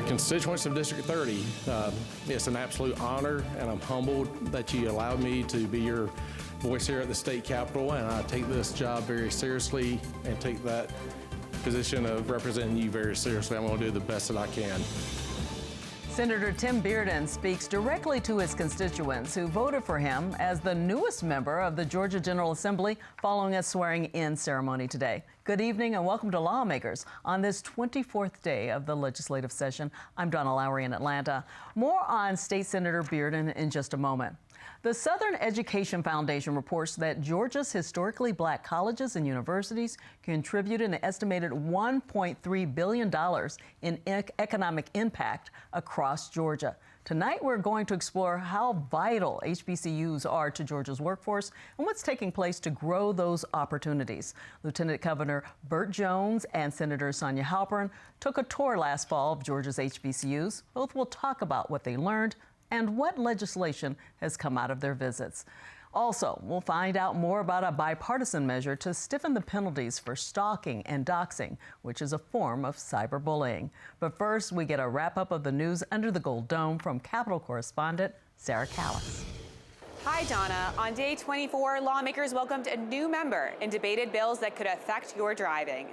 constituents of District 30, it's an absolute honor, and I'm humbled that you allowed me to be your voice here at the state capitol, and I take this job very seriously and take that position of representing you very seriously. I'm going to do the best that I can. Senator Tim Bearden speaks directly to his constituents who voted for him as the newest member of the Georgia General Assembly following a swearing-in ceremony today. Good evening and welcome to Lawmakers on this 24th day of the legislative session. I'm Donna Lowry in Atlanta. More on State Senator Bearden in just a moment. The Southern Education Foundation reports that Georgia's historically black colleges and universities contributed an estimated $1.3 billion in economic impact across Georgia. Tonight, we're going to explore how vital HBCUs are to Georgia's workforce and what's taking place to grow those opportunities. Lieutenant Governor Burt Jones and Senator Sonia Halpern took a tour last fall of Georgia's HBCUs. Both will talk about what they learned and what legislation has come out of their visits. Also, we'll find out more about a bipartisan measure to stiffen the penalties for stalking and doxing, which is a form of cyberbullying. But first, we get a wrap-up of the news under the Gold Dome from Capitol correspondent Sarah Callis. Hi, Donna. On day 24, lawmakers welcomed a new member and debated bills that could affect your driving.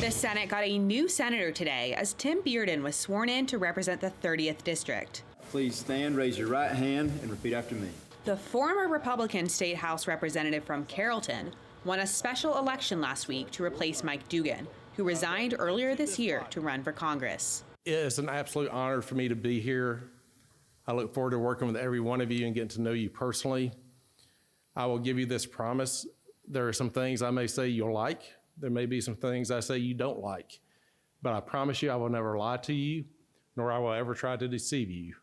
The Senate got a new senator today as Tim Bearden was sworn in to represent the 30th District. Please stand, raise your right hand, and repeat after me. The former Republican State House representative from Carrollton won a special election last week to replace Mike Dugan, who resigned earlier this year to run for Congress. It is an absolute honor for me to be here. I look forward to working with every one of you and getting to know you personally. I will give you this promise. There are some things I may say you'll like. There may be some things I say you don't like. But I promise you I will never lie to you, nor I will ever try to deceive you.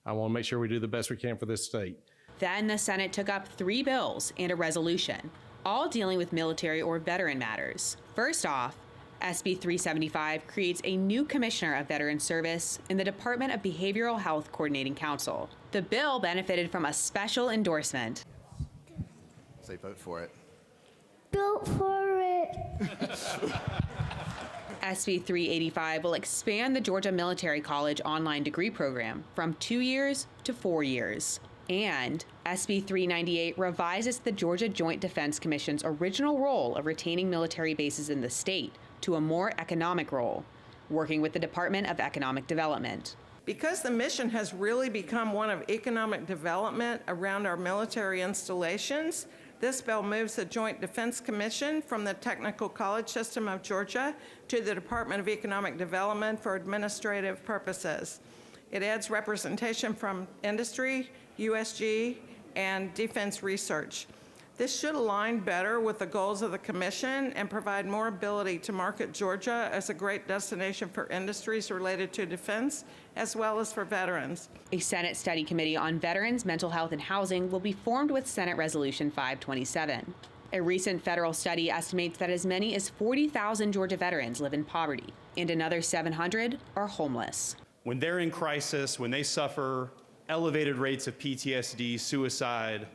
I want to make sure we do the best we can for this state. Then the Senate took up 3 bills and a resolution, all dealing with military or veteran matters. First off, SB 375 creates a new commissioner of veteran service in the Department of Behavioral Health Coordinating Council. The bill benefited from a special endorsement. Say vote for it. Vote for it. SB 385 will expand the Georgia Military College online degree program from 2 years to 4 years. And SB 398 revises the Georgia Joint Defense Commission's original role of retaining military bases in the state to a more economic role, working with the Department of Economic Development. Because the mission has really become one of economic development around our military installations, this bill moves the Joint Defense Commission from the Technical College System of Georgia to the Department of Economic Development for administrative purposes. It adds representation from industry, USG, and defense research. This should align better with the goals of the commission and provide more ability to market Georgia as a great destination for industries related to defense, as well as for veterans. A Senate study committee on veterans, mental health, and housing will be formed with Senate Resolution 527. A recent federal study estimates that as many as 40,000 Georgia veterans live in poverty, and another 700 are homeless. When they're in crisis, when they suffer elevated rates of PTSD, suicide,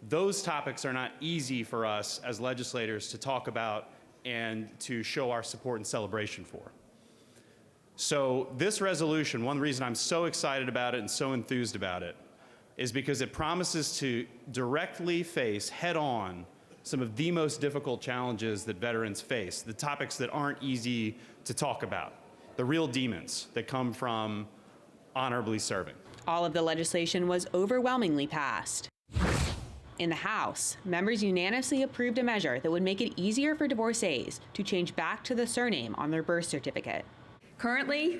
those topics are not easy for us as legislators to talk about and to show our support and celebration for. So this resolution, one reason I'm so excited about it and so enthused about it, is because it promises to directly face head-on some of the most difficult challenges that veterans face, the topics that aren't easy to talk about, the real demons that come from honorably serving. All of the legislation was overwhelmingly passed. In the House, members unanimously approved a measure that would make it easier for divorcees to change back to the surname on their birth certificate. Currently,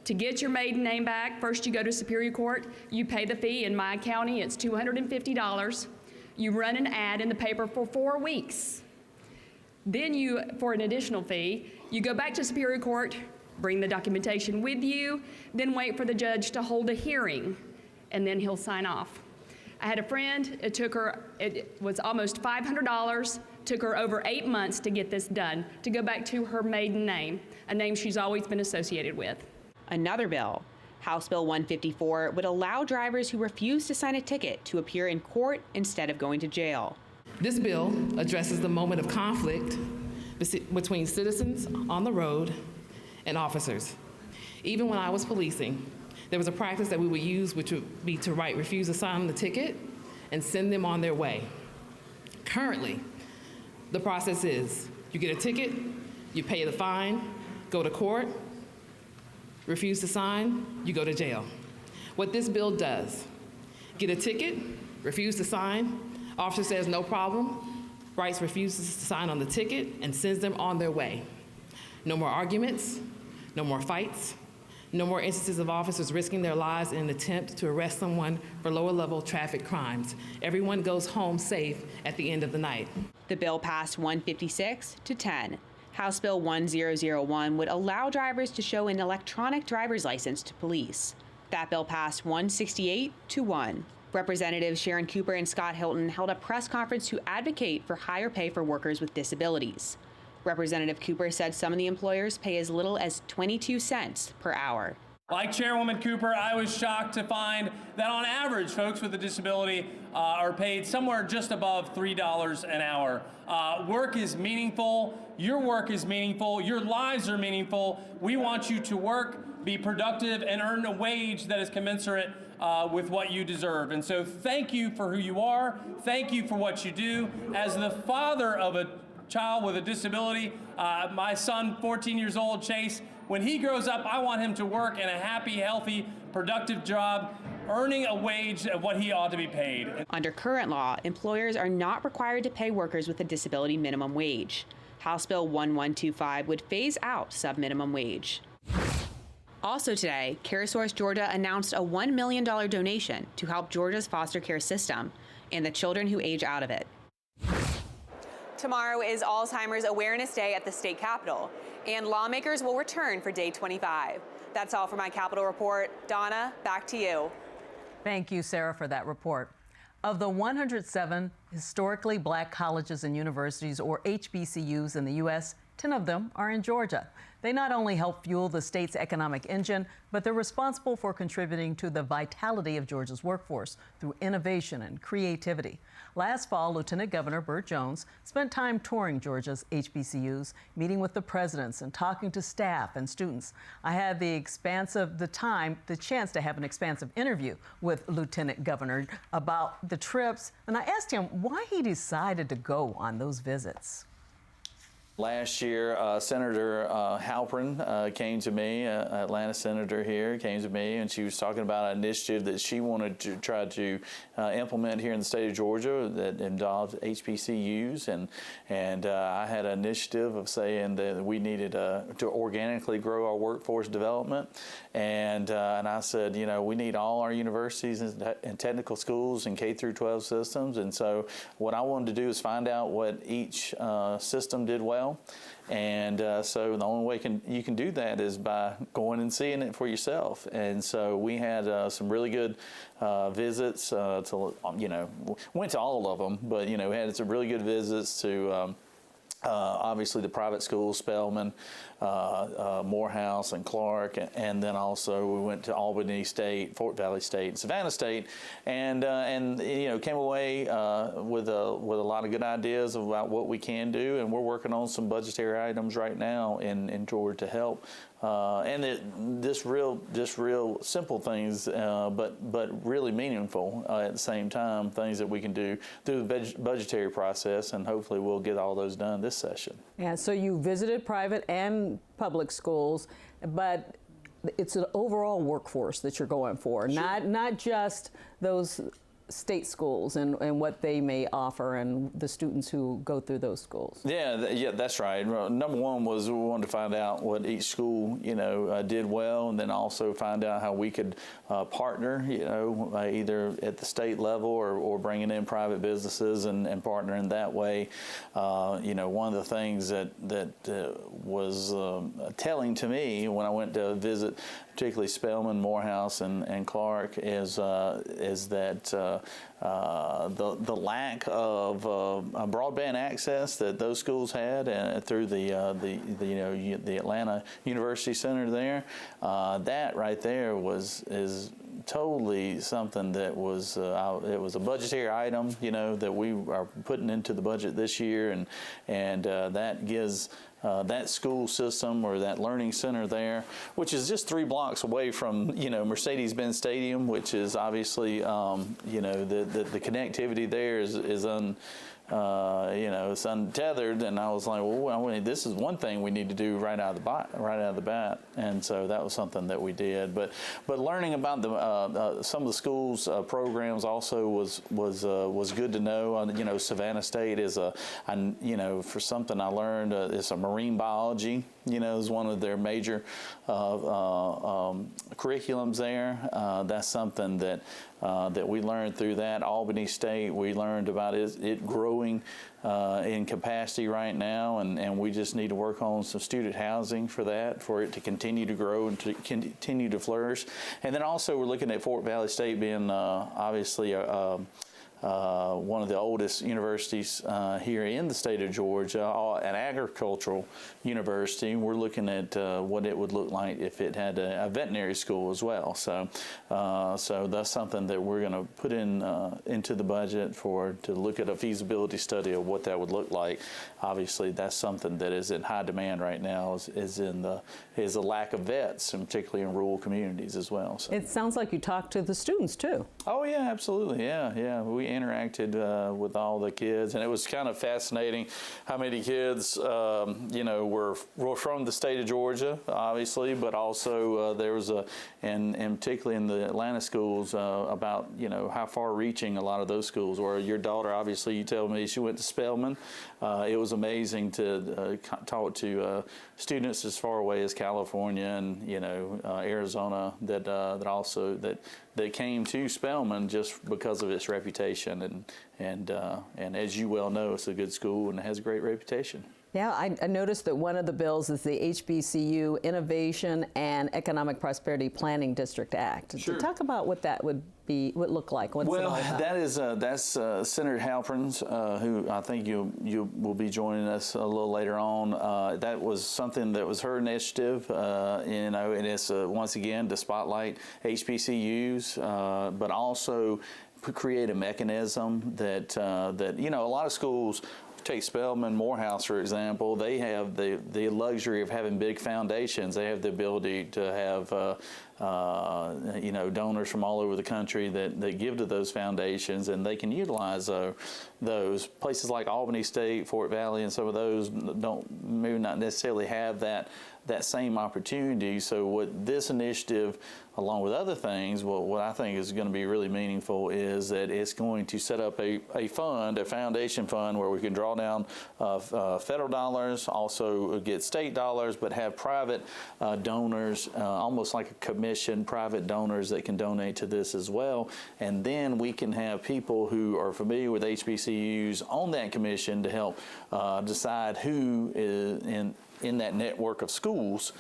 to get your maiden name back, first you go to Superior Court, you pay the fee. In my county, it's $250. You run an ad in the paper for 4 weeks. Then you, for an additional fee, you go back to Superior Court, bring the documentation with you, then wait for the judge to hold a hearing, and then he'll sign off. I had a friend, it was almost $500, took her over 8 months to get this done, to go back to her maiden name, a name she's always been associated with. Another bill, House Bill 154, would allow drivers who refuse to sign a ticket to appear in court instead of going to jail. This bill addresses the moment of conflict between citizens on the road and officers. Even when I was policing, there was a practice that we would use, which would be to write refuse to sign on the ticket and send them on their way. Currently, the process is you get a ticket, you pay the fine, go to court, refuse to sign, you go to jail. What this bill does, get a ticket, refuse to sign, officer says no problem, writes refuses to sign on the ticket and sends them on their way. No more arguments, no more fights, no more instances of officers risking their lives in an attempt to arrest someone for lower level traffic crimes. Everyone goes home safe at the end of the night. The bill passed 156 to 10. House Bill 1001 would allow drivers to show an electronic driver's license to police. That bill passed 168 to 1. Representatives Sharon Cooper and Scott Hilton held a press conference to advocate for higher pay for workers with disabilities. Representative Cooper said some of the employers pay as little as 22 cents per hour. Like Chairwoman Cooper, I was shocked to find that on average, folks with a disability are paid somewhere just above $3 an hour. Work is meaningful. Your work is meaningful. Your lives are meaningful. We want you to work, be productive, and earn a wage that is commensurate with what you deserve. And so thank you for who you are. Thank you for what you do. As the father of a child with a disability, my son, 14 years old, Chase, when he grows up, I want him to work in a happy, healthy, productive job, earning a wage of what he ought to be paid. Under current law, employers are not required to pay workers with a disability minimum wage. House Bill 1125 would phase out sub-minimum wage. Also today, CareSource Georgia announced a $1 million donation to help Georgia's foster care system and the children who age out of it. Tomorrow is Alzheimer's Awareness Day at the state capitol, and lawmakers will return for day 25. That's all for my Capitol Report. Donna, back to you. Thank you, Sarah, for that report. Of the 107 historically black colleges and universities, or HBCUs, in the U.S., 10 of them are in Georgia. They not only help fuel the state's economic engine, but they're responsible for contributing to the vitality of Georgia's workforce through innovation and creativity. Last fall, Lieutenant Governor Burt Jones spent time touring Georgia's HBCUs, meeting with the presidents and talking to staff and students. I had the chance to have an expansive interview with Lieutenant Governor about the trips, and I asked him why he decided to go on those visits. Last year, Senator Halpern came to me, Atlanta senator here, came to me, and she was talking about an initiative that she wanted to try to implement here in the state of Georgia that involved HBCUs, and I had an initiative of saying that we needed to organically grow our workforce development, and I said, you know, we need all our universities and technical schools and K through 12 systems, and so what I wanted to do is find out what each system did well. And so the only way you can do that is by going and seeing it for yourself. And so we had some really good visits to, went to all of them, but, we had some really good visits to obviously the private schools, Spelman, Morehouse and Clark, and then also we went to Albany State, Fort Valley State, and Savannah State, and came away with a lot of good ideas about what we can do, and we're working on some budgetary items right now in Georgia to help. Just real simple things, but really meaningful at the same time, things that we can do through the budgetary process, and hopefully we'll get all those done this session. Yeah, so you visited private and public schools, but it's an overall workforce that you're going for, sure. not just those state schools and what they may offer and the students who go through those schools. Yeah, that's right. Number one was we wanted to find out what each school, did well, and then also find out how we could partner, either at the state level or bringing in private businesses and partnering that way. One of the things that was telling to me when I went to visit, particularly Spelman, Morehouse, and Clark, is that the lack of broadband access that those schools had through the Atlanta University Center there, that right there is totally something that was it was a budgetary item, that we are putting into the budget this year, and that gives that school system or that learning center there, which is just 3 blocks away from Mercedes-Benz Stadium, which is obviously the connectivity there is it's untethered, and I was like, well, this is one thing we need to do right out of the bat, and so that was something that we did. But learning about some of the schools programs also was good to know. Savannah State is for something I learned, it's a marine biology. Is one of their major curriculums there. That's something that we learned through that. Albany State, we learned about it growing in capacity right now, and we just need to work on some student housing for it to continue to grow and to continue to flourish. And then also we're looking at Fort Valley State being obviously one of the oldest universities here in the state of Georgia, an agricultural university. We're looking at what it would look like if it had a veterinary school as well. So that's something that we're going to put into the budget to look at a feasibility study of what that would look like. Obviously, that's something that is in high demand right now, is the lack of vets, and particularly in rural communities as well. So. It sounds like you talked to the students too. Oh yeah, absolutely. Yeah. We interacted with all the kids, and it was kind of fascinating how many kids, were from the state of Georgia, obviously, but also there was and particularly in the Atlanta schools, about how far-reaching a lot of those schools were. Your daughter, obviously, you tell me she went to Spelman. It was amazing to talk to students as far away as California and Arizona that came to Spelman just because of its reputation, and as you well know, it's a good school and it has a great reputation. Yeah, I noticed that one of the bills is the HBCU Innovation and Economic Prosperity Planning District Act. Sure. Talk about what that would look like. What's it all about? That's Senator Halpern's, who I think you will be joining us a little later on. That was something that was her initiative, and it's once again to spotlight HBCUs, but also create a mechanism that a lot of schools. Take Spelman, Morehouse, for example. They have the luxury of having big foundations. They have the ability to have donors from all over the country that give to those foundations, and they can utilize those. Places like Albany State, Fort Valley, and some of those maybe not necessarily have that same opportunity. So what this initiative, along with other things, what I think is going to be really meaningful is that it's going to set up a foundation fund where we can draw down federal dollars, also get state dollars, but have private donors, almost like a commission, private donors that can donate to this as well. And then we can have people who are familiar with HBCUs on that commission to help decide who is in that network of schools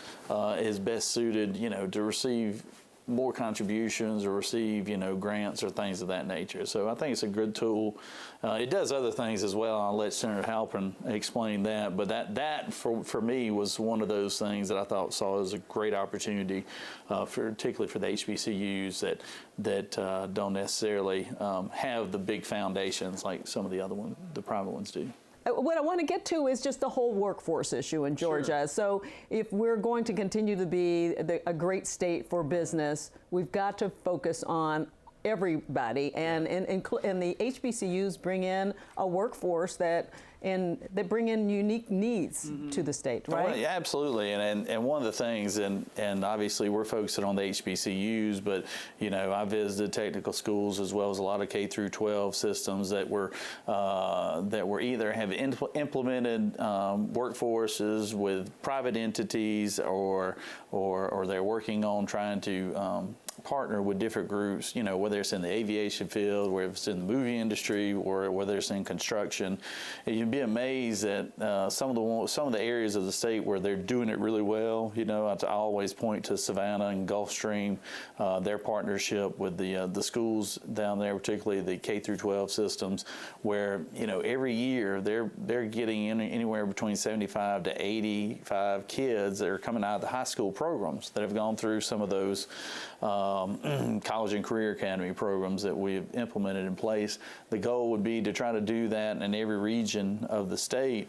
is best suited, to receive more contributions or receive, grants or things of that nature. So I think it's a good tool. It does other things as well. I'll let Senator Halpern explain that. But that for me was one of those things that I saw as a great opportunity, particularly for the HBCUs that don't necessarily have the big foundations like some of the other ones, the private ones do. What I want to get to is just the whole workforce issue in Georgia. Sure. So if we're going to continue to be a great state for business, we've got to focus on everybody, and the HBCUs bring in a workforce that bring in unique needs to the state, right? Oh, yeah, absolutely, and one of the things, and obviously we're focusing on the HBCUs, but I visited technical schools as well as a lot of K through 12 systems that were either have implemented workforces with private entities, or they're working on trying to partner with different groups, whether it's in the aviation field, whether it's in the movie industry, or whether it's in construction. And you'd be amazed at some of the areas of the state where they're doing it really well. I always point to Savannah and Gulfstream, their partnership with the schools down there, particularly the K through 12 systems, where every year they're getting anywhere between 75 to 85 kids that are coming out of the high school programs that have gone through some of those college and career academy programs that we've implemented in place. The goal would be to try to do that in every region of the state,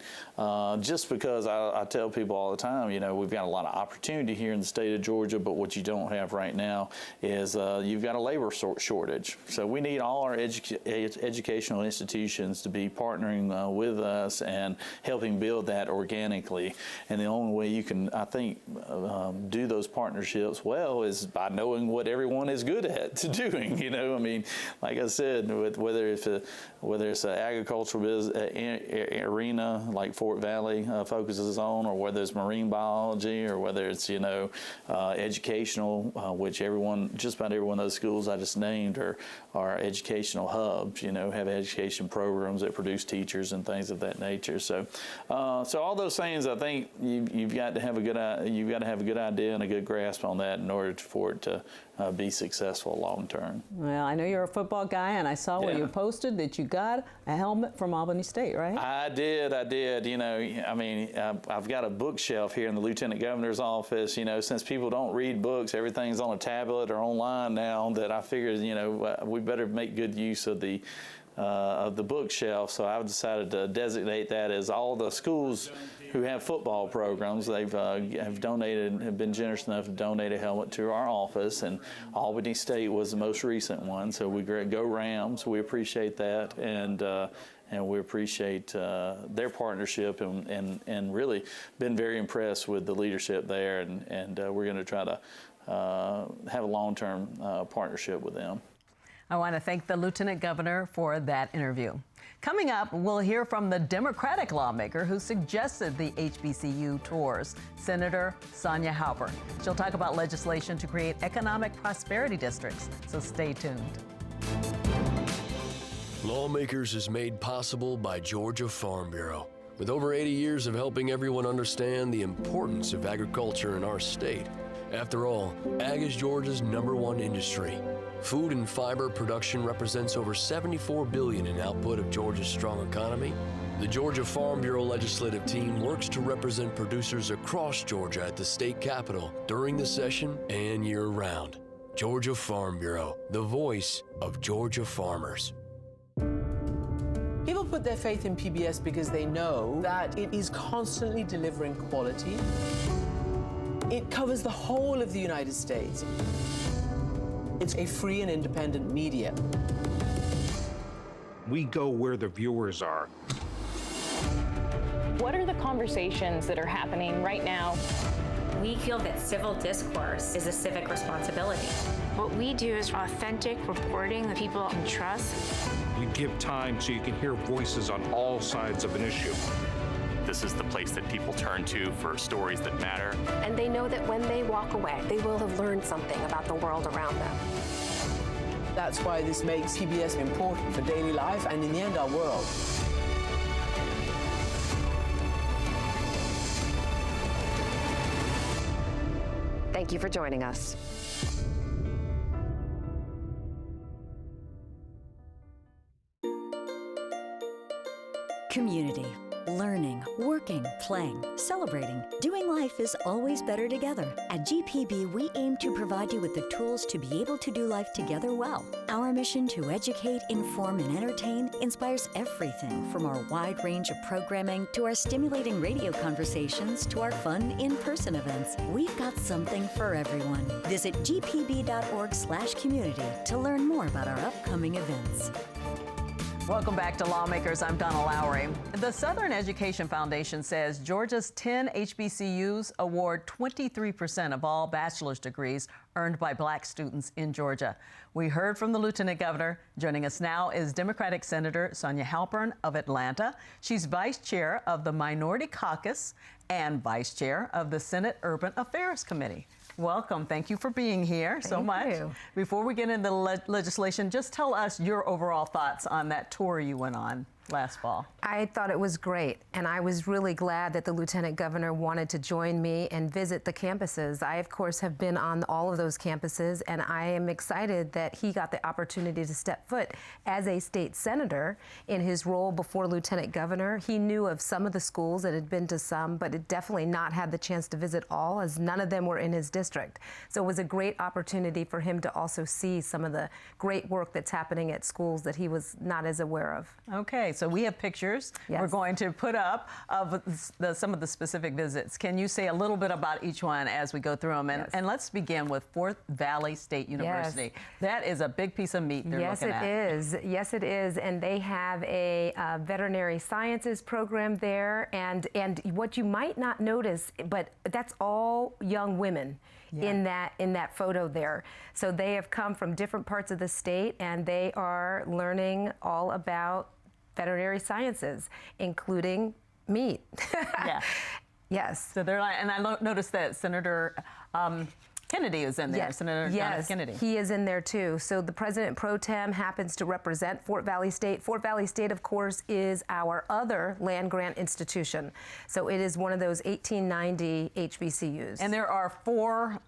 just because I tell people all the time, you know, we've got a lot of opportunity here in the state of Georgia, but what you don't have right now is you've got a labor shortage. So we need all our educational institutions to be partnering with us and helping build that organically. And the only way you can, I think, do those partnerships well is by knowing what everyone is good at doing. You know, I mean, like I said, whether it's an agricultural arena like Fort Valley focuses on, or whether it's marine biology, or whether it's, you know, educational, which just about every one of those schools I just named are educational hubs. You know, have education programs that produce teachers and things of that nature. So all those things, I think you've got to have a good idea and a good grasp on that in order for it to be successful long term. Well, I know you're a football guy, and I saw where you posted that you got a helmet from Albany State, right? I did. You know, I mean, I've got a bookshelf here in the Lieutenant Governor's office. You know, since people don't read books, everything's on a tablet or online now, that I figured, you know, we better make good use of the bookshelf. So I've decided to designate that as all the schools who have football programs. They've have been generous enough to donate a helmet to our office, and Albany State was the most recent one. So we go Rams. We appreciate that, and we appreciate their partnership, and really been very impressed with the leadership there, and we're going to try to have a long-term partnership with them. I want to thank the Lieutenant Governor for that interview. Coming up, we'll hear from the Democratic lawmaker who suggested the HBCU tours, Senator Sonia Halpern. She'll talk about legislation to create economic prosperity districts, so stay tuned. Lawmakers is made possible by Georgia Farm Bureau. With over 80 years of helping everyone understand the importance of agriculture in our state. After all, ag is Georgia's #1 industry. Food and fiber production represents over $74 billion in output of Georgia's strong economy. The Georgia Farm Bureau legislative team works to represent producers across Georgia at the state capitol during the session and year-round. Georgia Farm Bureau, the voice of Georgia farmers. People put their faith in PBS because they know that it is constantly delivering quality. It covers the whole of the United States. It's a free and independent media. We go where the viewers are. What are the conversations that are happening right now? We feel that civil discourse is a civic responsibility. What we do is authentic reporting that people can trust. We give time so you can hear voices on all sides of an issue. This is the place that people turn to for stories that matter. And they know that when they walk away, they will have learned something about the world around them. That's why this makes PBS important for daily life and, in the end, our world. Thank you for joining us. Community. Learning, working, playing, celebrating, doing life is always better together. At GPB, we aim to provide you with the tools to be able to do life together well. Our mission to educate, inform, and entertain inspires everything from our wide range of programming to our stimulating radio conversations to our fun in-person events. We've got something for everyone. Visit gpb.org/community to learn more about our upcoming events. Welcome back to Lawmakers. I'm Donna Lowry. The Southern Education Foundation says Georgia's 10 HBCUs award 23% of all bachelor's degrees earned by Black students in Georgia. We heard from the Lieutenant Governor. Joining us now is Democratic Senator Sonia Halpern of Atlanta. She's Vice Chair of the Minority Caucus and Vice Chair of the Senate Urban Affairs Committee. Welcome. Thank you for being here so much. Thank you. Before we get into legislation, just tell us your overall thoughts on that tour you went on. last fall? I thought it was great, and I was really glad that the Lieutenant Governor wanted to join me and visit the campuses. I, of course, have been on all of those campuses, and I am excited that he got the opportunity to step foot as a state senator in his role before Lieutenant Governor. He knew of some of the schools and had been to some, but had definitely not had the chance to visit all, as none of them were in his district. So it was a great opportunity for him to also see some of the great work that's happening at schools that he was not as aware of. Okay, so we have pictures we're going to put up of some of the specific visits. Can you say a little bit about each one as we go through them? And let's begin with Fort Valley State University. That is a big piece of meat they're looking at. Yes, it is. And they have a veterinary sciences program there. And what you might not notice, but that's all young women. In that photo there. So they have come from different parts of the state, and they are learning all about veterinary sciences, including meat. Yes. So they're like, and I noticed that Senator Kennedy is in there. Yes. Senator John F. Kennedy. He is in there too. So the President Pro Tem happens to represent Fort Valley State. Fort Valley State, of course, is our other land grant institution. So it is one of those 1890 HBCUs. And there are four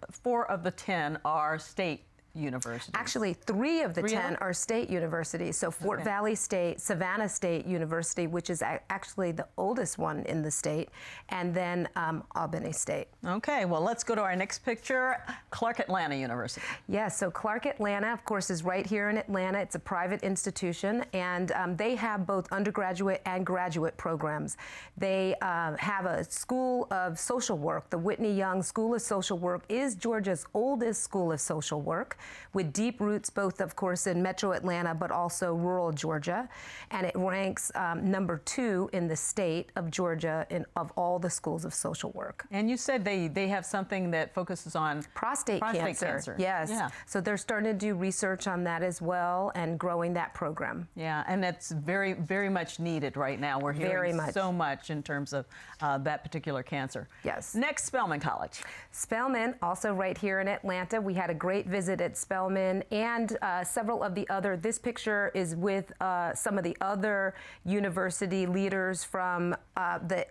of the 10 are state universities. Actually, 3 of the 10 are state universities. So Fort Valley State, Savannah State University, which is actually the oldest one in the state, and then Albany State. Okay, well, let's go to our next picture, Clark Atlanta University. Yes, so Clark Atlanta, of course, is right here in Atlanta. It's a private institution, and they have both undergraduate and graduate programs. They have a School of Social Work. The Whitney Young School of Social Work is Georgia's oldest school of social work, with deep roots both, of course, in metro Atlanta, but also rural Georgia. And it ranks number 2 in the state of Georgia of all the schools of social work. And you said they have something that focuses on prostate cancer. Yes. Yeah. So they're starting to do research on that as well and growing that program. Yeah, and that's very, very much needed right now. We're hearing so much in terms of that particular cancer. Yes. Next, Spelman College. Spelman, also right here in Atlanta. We had a great visit at Spelman and several of the other. This picture is with some of the other university leaders from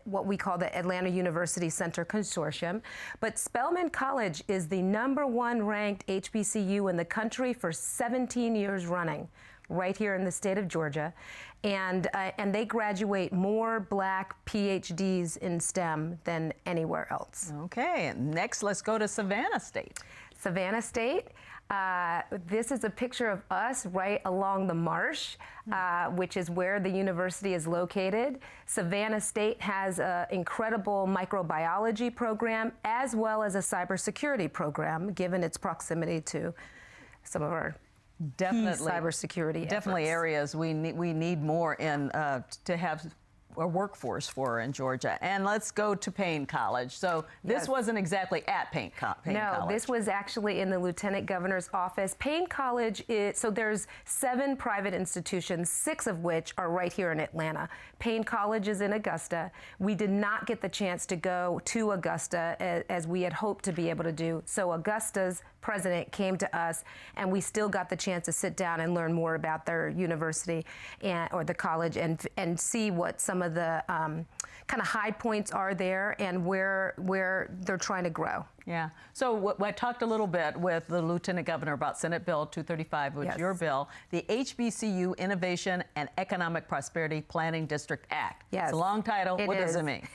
what we call the Atlanta University Center Consortium. But Spelman College is the #1 ranked HBCU in the country for 17 years running, right here in the state of Georgia. And they graduate more Black PhDs in STEM than anywhere else. Okay, and next let's go to Savannah State. Savannah State. This is a picture of us right along the marsh, which is where the university is located. Savannah State has an incredible microbiology program as well as a cybersecurity program, given its proximity to some of our cybersecurity definitely efforts. Areas we need more in to have a workforce for in Georgia. And let's go to Payne College. So this wasn't exactly at Payne College. No, this was actually in the Lieutenant Governor's office. Payne College is, so there's 7 private institutions, 6 of which are right here in Atlanta. Payne College is in Augusta. We did not get the chance to go to Augusta as we had hoped to be able to do. So Augusta's president came to us, and we still got the chance to sit down and learn more about their university or the college and see what some of the kind of high points are there and where they're trying to grow. Yeah. So I talked a little bit with the Lieutenant Governor about Senate Bill 235, which is your bill, the HBCU Innovation and Economic Prosperity Planning District Act. Yes. It's a long title. What does it mean?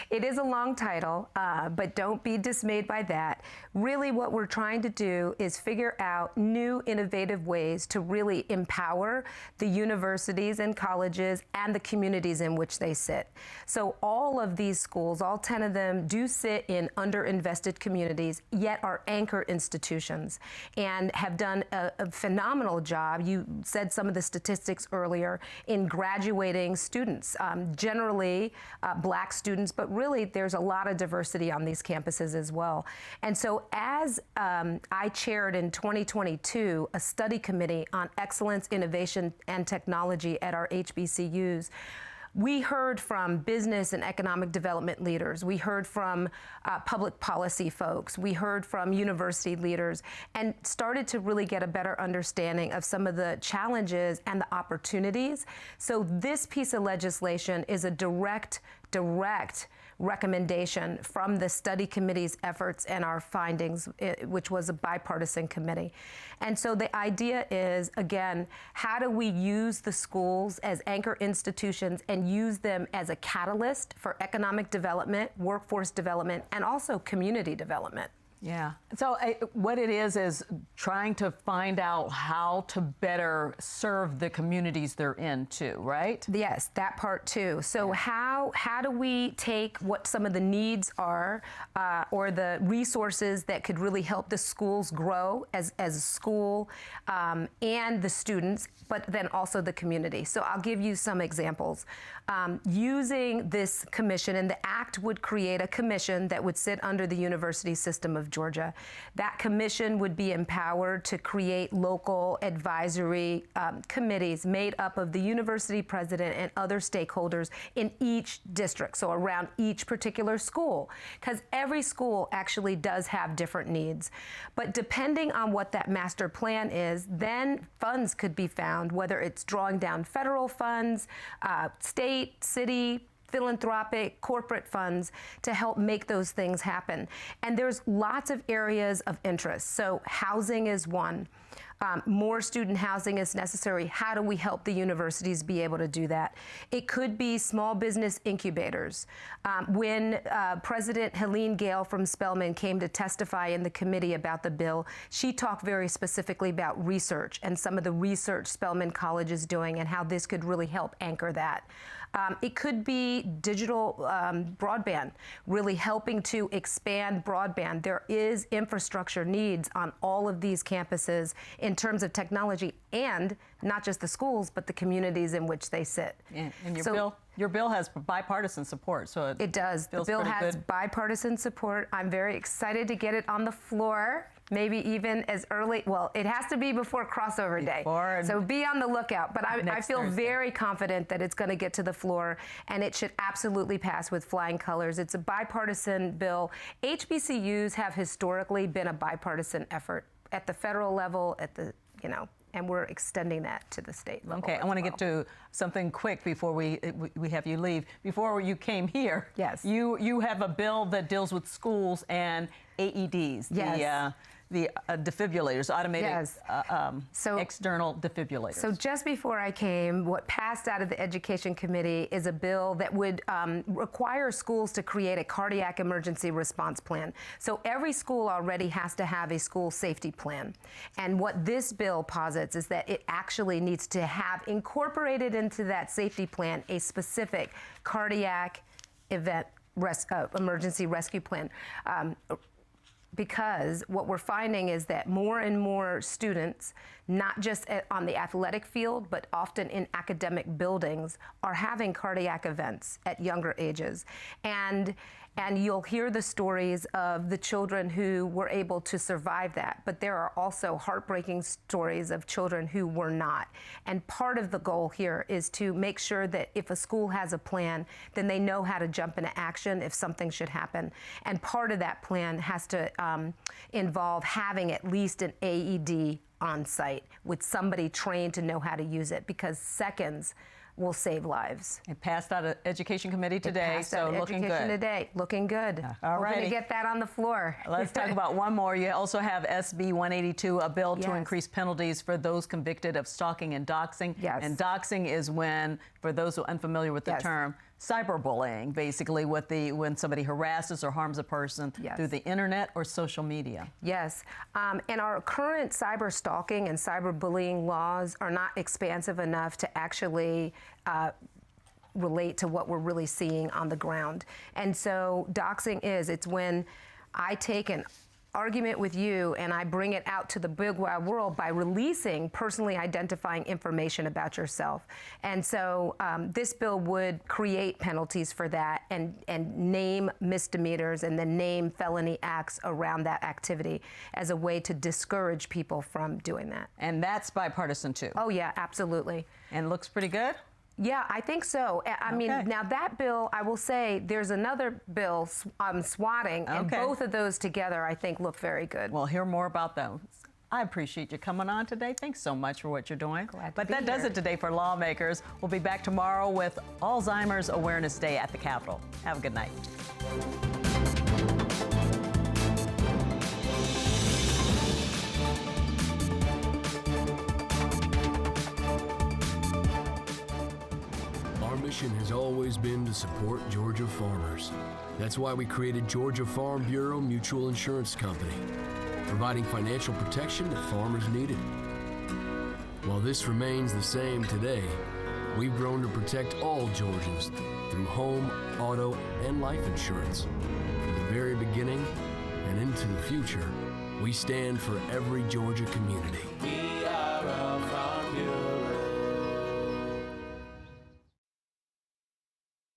It is a long title, but don't be dismayed by that. Really what we're trying to do is figure out new innovative ways to really empower the universities and colleges and the communities in which they sit. So all of these schools, all 10 of them, do sit in underinvested communities, yet are anchor institutions and have done a phenomenal job. You said some of the statistics earlier in graduating students, generally Black students, but really there's a lot of diversity on these campuses as well. And so as I chaired in 2022 a study committee on excellence, innovation, and technology at our HBCUs, We heard from business and economic development leaders. We heard from public policy folks. We heard from university leaders and started to really get a better understanding of some of the challenges and the opportunities. So this piece of legislation is a direct recommendation from the study committee's efforts and our findings, which was a bipartisan committee. And so the idea is, again, how do we use the schools as anchor institutions and use them as a catalyst for economic development, workforce development, and also community development? Yeah. So what it is trying to find out how to better serve the communities they're in too, right? Yes, that part too. So how do we take what some of the needs are or the resources that could really help the schools grow as a school and the students, but then also the community. So I'll give you some examples. Using this commission, and the act would create a commission that would sit under the University System of Georgia. That commission would be empowered to create local advisory committees made up of the university president and other stakeholders in each district, so around each particular school, because every school actually does have different needs. But depending on what that master plan is, then funds could be found, whether it's drawing down federal funds, state, city, philanthropic, corporate funds to help make those things happen. And there's lots of areas of interest. So housing is one. More student housing is necessary. How do we help the universities be able to do that? It could be small business incubators. When President Helene Gale from Spelman came to testify in the committee about the bill, she talked very specifically about research and some of the research Spelman College is doing and how this could really help anchor that. It could be digital broadband, really helping to expand broadband. There is infrastructure needs on all of these campuses in terms of technology, and not just the schools, but the communities in which they sit. Yeah, and your bill has bipartisan support, so it does. The bill has bipartisan support. I'm very excited to get it on the floor. Maybe even as early, well, it has to be before crossover day. So be on the lookout. But I feel very confident that it's going to get to the floor, and it should absolutely pass with flying colors. It's a bipartisan bill. HBCUs have historically been a bipartisan effort at the federal level, at the, and we're extending that to the state level. Okay, I want to get to something quick before we have you leave. Before you came here, yes, you have a bill that deals with schools and AEDs. Yes. The defibrillators, automated external defibrillators. So just before I came, what passed out of the Education Committee is a bill that would require schools to create a cardiac emergency response plan. So every school already has to have a school safety plan. And what this bill posits is that it actually needs to have incorporated into that safety plan a specific cardiac event emergency rescue plan. Because what we're finding is that more and more students, not just on the athletic field, but often in academic buildings, are having cardiac events at younger ages. And you'll hear the stories of the children who were able to survive that, but there are also heartbreaking stories of children who were not. And part of the goal here is to make sure that if a school has a plan, then they know how to jump into action if something should happen. And part of that plan has to involve having at least an AED on site with somebody trained to know how to use it, because seconds will save lives. It passed out of Education Committee today, so looking good. Education today, looking good. All right. We're going to get that on the floor. Let's talk about one more. You also have SB 182, a bill to increase penalties for those convicted of stalking and doxing. Yes. And doxing is when, for those who are unfamiliar with the term, cyberbullying, basically when somebody harasses or harms a person through the internet or social media. Yes, and our current cyber stalking and cyberbullying laws are not expansive enough to actually relate to what we're really seeing on the ground. And so doxing it's when I take an argument with you and I bring it out to the big wide world by releasing personally identifying information about yourself. And so this bill would create penalties for that and name misdemeanors and then name felony acts around that activity as a way to discourage people from doing that. And that's bipartisan too. Oh yeah, absolutely. And looks pretty good? Yeah, I think so. I mean, now that bill, I will say, there's another bill, swatting, and both of those together, I think, look very good. We'll hear more about those. I appreciate you coming on today. Thanks so much for what you're doing. But that does it today for Lawmakers. We'll be back tomorrow with Alzheimer's Awareness Day at the Capitol. Have a good night. Our mission has always been to support Georgia farmers. That's why we created Georgia Farm Bureau Mutual Insurance Company, providing financial protection that farmers needed. While this remains the same today, we've grown to protect all Georgians through home, auto, and life insurance. From the very beginning and into the future, we stand for every Georgia community. We are